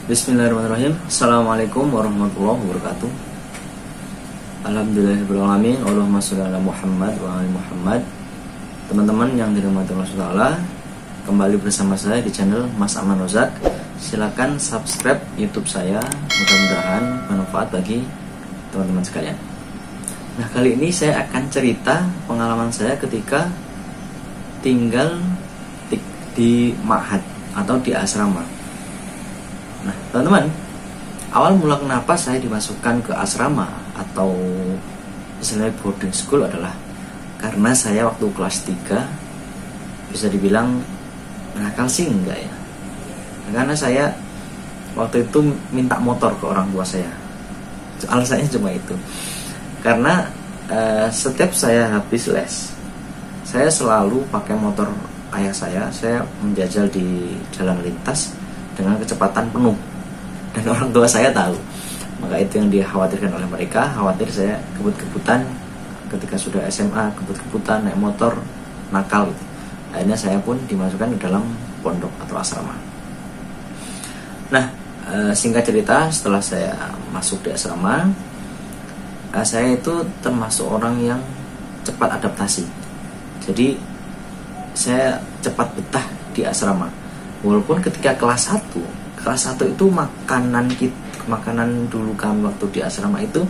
Bismillahirrahmanirrahim. Assalamualaikum warahmatullahi wabarakatuh. Alhamdulillahirrahmanirrahim. Allahumma sholli ala Muhammad wa ali Muhammad. Teman-teman yang dirahmati Allah Ta'ala, kembali bersama saya di channel Mas Aman Rozak. Silakan subscribe YouTube saya. Mudah-mudahan bermanfaat bagi teman-teman sekalian. Nah, kali ini saya akan cerita pengalaman saya ketika tinggal di ma'had atau di asrama. Nah, teman-teman, awal mula kenapa saya dimasukkan ke asrama atau istilahnya boarding school adalah karena saya waktu kelas 3 bisa dibilang nakal sih enggak ya. Karena saya waktu itu minta motor ke orang tua saya. Alasannya cuma itu. Karena setiap saya habis les, saya selalu pakai motor ayah saya menjajal di jalan lintas dengan kecepatan penuh, dan orang tua saya tahu. Maka itu yang dikhawatirkan oleh mereka, khawatir saya kebut-kebutan ketika sudah SMA, kebut-kebutan naik motor, nakal gitu. Akhirnya saya pun dimasukkan ke dalam pondok atau asrama. Nah, singkat cerita, setelah saya masuk di asrama, saya itu termasuk orang yang cepat adaptasi. Jadi saya cepat betah di asrama. Walaupun ketika kelas 1 itu makanan dulu kami waktu di asrama itu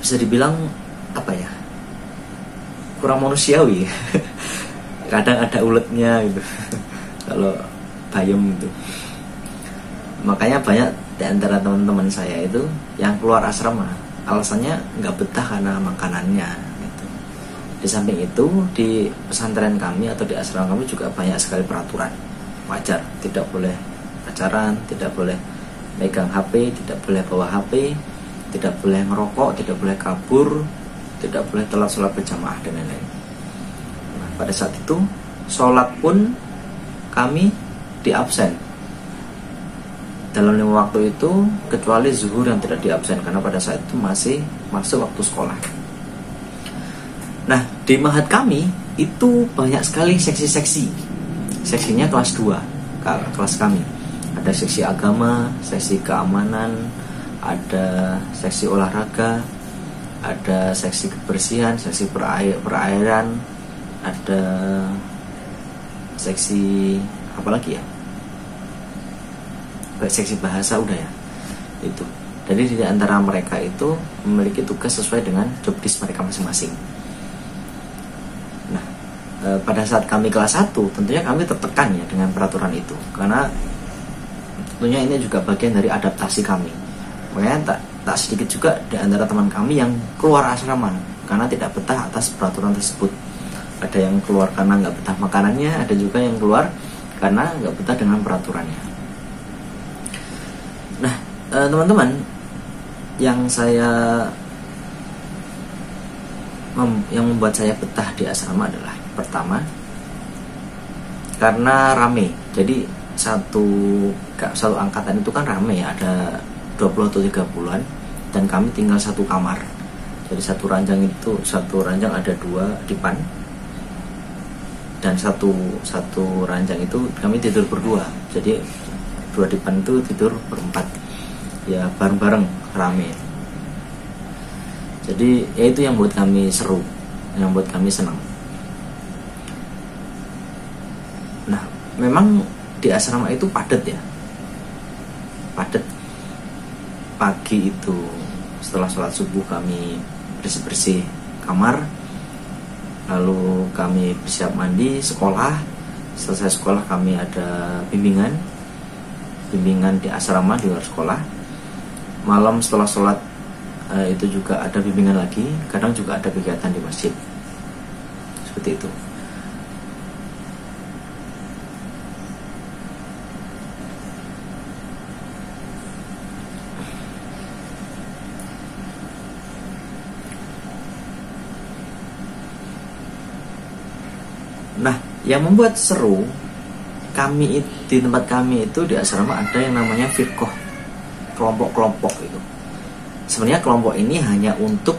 bisa dibilang apa ya, kurang manusiawi. Kadang ada uletnya gitu kalau bayam itu. Makanya banyak di antara teman-teman saya itu yang keluar asrama alasannya nggak betah karena makanannya gitu. Di samping itu, di pesantren kami atau di asrama kami juga banyak sekali peraturan. Wajar, tidak boleh pacaran, tidak boleh megang HP, tidak boleh bawa HP, tidak boleh ngerokok, tidak boleh kabur, tidak boleh telat sholat berjamaah dan lain-lain. Nah, pada saat itu sholat pun kami diabsen dalam 5 waktu itu, kecuali zuhur yang tidak diabsen karena pada saat itu masih masuk waktu sekolah. Nah, di ma'had kami itu banyak sekali seksi-seksi. Seksinya kelas 2, kelas kami. Ada seksi agama, seksi keamanan, ada seksi olahraga, ada seksi kebersihan, seksi perairan, ada seksi apa lagi ya? Seksi bahasa udah ya. Itu. Jadi di antara mereka itu memiliki tugas sesuai dengan job desk mereka masing-masing. Pada saat kami kelas 1 tentunya kami tertekan ya dengan peraturan itu, karena tentunya ini juga bagian dari adaptasi kami. Makanya tak sedikit juga di antara teman kami yang keluar asrama karena tidak betah atas peraturan tersebut. Ada yang keluar karena nggak betah makanannya, ada juga yang keluar karena nggak betah dengan peraturannya. Nah, teman-teman, yang membuat saya betah di asrama adalah pertama, karena rame. Jadi satu angkatan itu kan rame ya, ada 20 atau 30-an, dan kami tinggal satu kamar. Jadi satu ranjang ada 2 dipan, dan satu ranjang itu kami tidur berdua. Jadi 2 dipan itu tidur berempat, ya bareng-bareng rame. Jadi ya itu yang buat kami seru, yang buat kami senang. Nah, memang di asrama itu padat ya, padat. Pagi itu setelah sholat subuh kami bersih-bersih kamar, lalu kami bersiap mandi, sekolah. Selesai sekolah kami ada bimbingan di asrama di luar sekolah. Malam setelah sholat itu juga ada bimbingan lagi. Kadang juga ada kegiatan di masjid. Seperti itu. Nah, yang membuat seru di tempat kami itu di asrama ada yang namanya firqah, kelompok-kelompok itu. Sebenarnya kelompok ini hanya untuk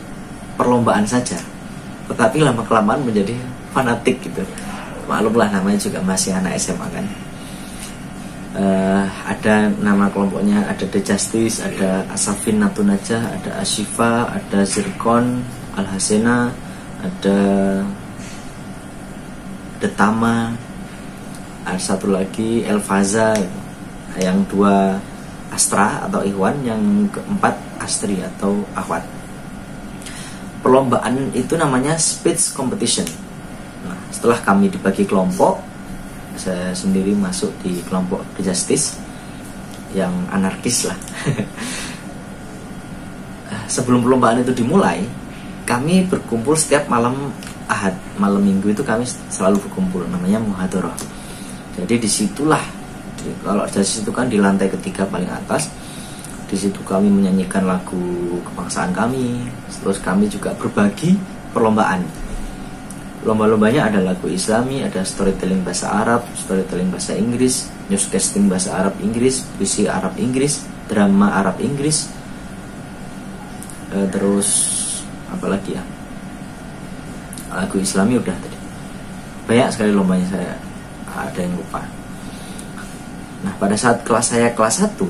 perlombaan saja, tetapi lama-kelamaan menjadi fanatik gitu. Maklumlah, namanya juga masih anak SMA kan. Ada nama kelompoknya, ada The Justice, ada Asafin Natunajah, ada Ashifa, ada Zirkon, Al-Hasena, ada Detama, ada satu lagi Elfaza, yang dua Astra atau Ikhwan, yang keempat Astri atau Akhwat. Perlombaan itu namanya speech competition. Nah, setelah kami dibagi kelompok, saya sendiri masuk di kelompok The Justice yang anarkis lah. Sebelum perlombaan itu dimulai, kami berkumpul setiap malam Ahad, malam Minggu itu kami selalu berkumpul, namanya muhadharah. Jadi disitulah, kalau di situ kan di lantai ketiga paling atas, di situ kami menyanyikan lagu kebangsaan kami. Terus kami juga berbagi perlombaan. Lomba-lombanya ada lagu Islami, ada storytelling bahasa Arab, storytelling bahasa Inggris, newscasting bahasa Arab Inggris, puisi Arab Inggris, drama Arab Inggris, terus apa lagi ya, lagu Islami udah tadi. Banyak sekali lombanya, saya ada yang lupa. Nah, pada saat saya kelas 1,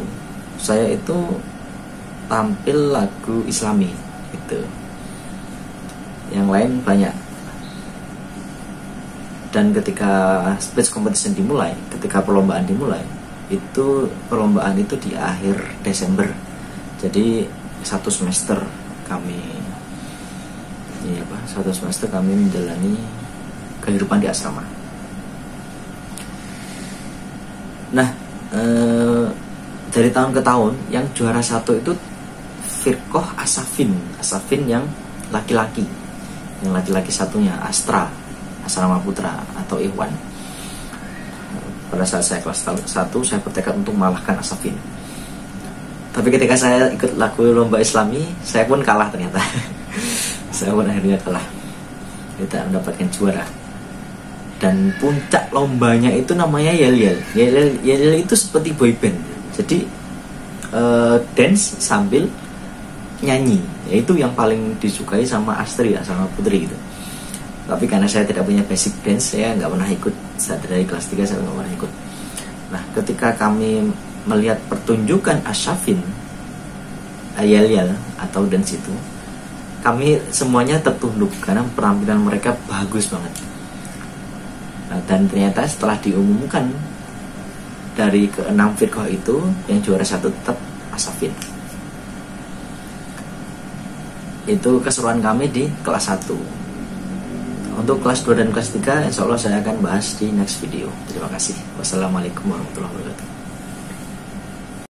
saya itu tampil lagu Islami gitu. Yang lain banyak. Dan ketika speech competition dimulai, ketika perlombaan dimulai, itu perlombaan itu di akhir Desember. Jadi satu semester kami menjalani kehidupan di asrama. Nah, dari tahun ke tahun yang juara 1 itu Firqoh Asafin yang laki-laki. Yang laki-laki satunya Astra, Asrama Putra atau Ikhwan. Pada saat saya kelas 1, saya bertekad untuk mengalahkan Asafin. Tapi ketika saya ikut lagu lomba Islami, saya pun kalah ternyata. Saya pun akhirnya kalah, tidak mendapatkan juara. Dan puncak lombanya itu namanya Yel-Yel. Yel-Yel itu seperti boyband. Jadi dance sambil nyanyi. Itu yang paling disukai sama Astri ya, sama Putri gitu. Tapi karena saya tidak punya basic dance, saya nggak pernah ikut. Saat dari kelas 3 saya nggak pernah ikut. Nah, ketika kami melihat pertunjukan Asafin, Yel-Yel atau dance itu, kami semuanya tertunduk karena penampilan mereka bagus banget. Nah, dan ternyata setelah diumumkan dari ke-6 firqah itu, yang juara 1 tetap Asafin. Itu keseruan kami di kelas 1. Untuk kelas 2 dan kelas 3, insya Allah saya akan bahas di next video. Terima kasih. Wassalamualaikum warahmatullahi wabarakatuh.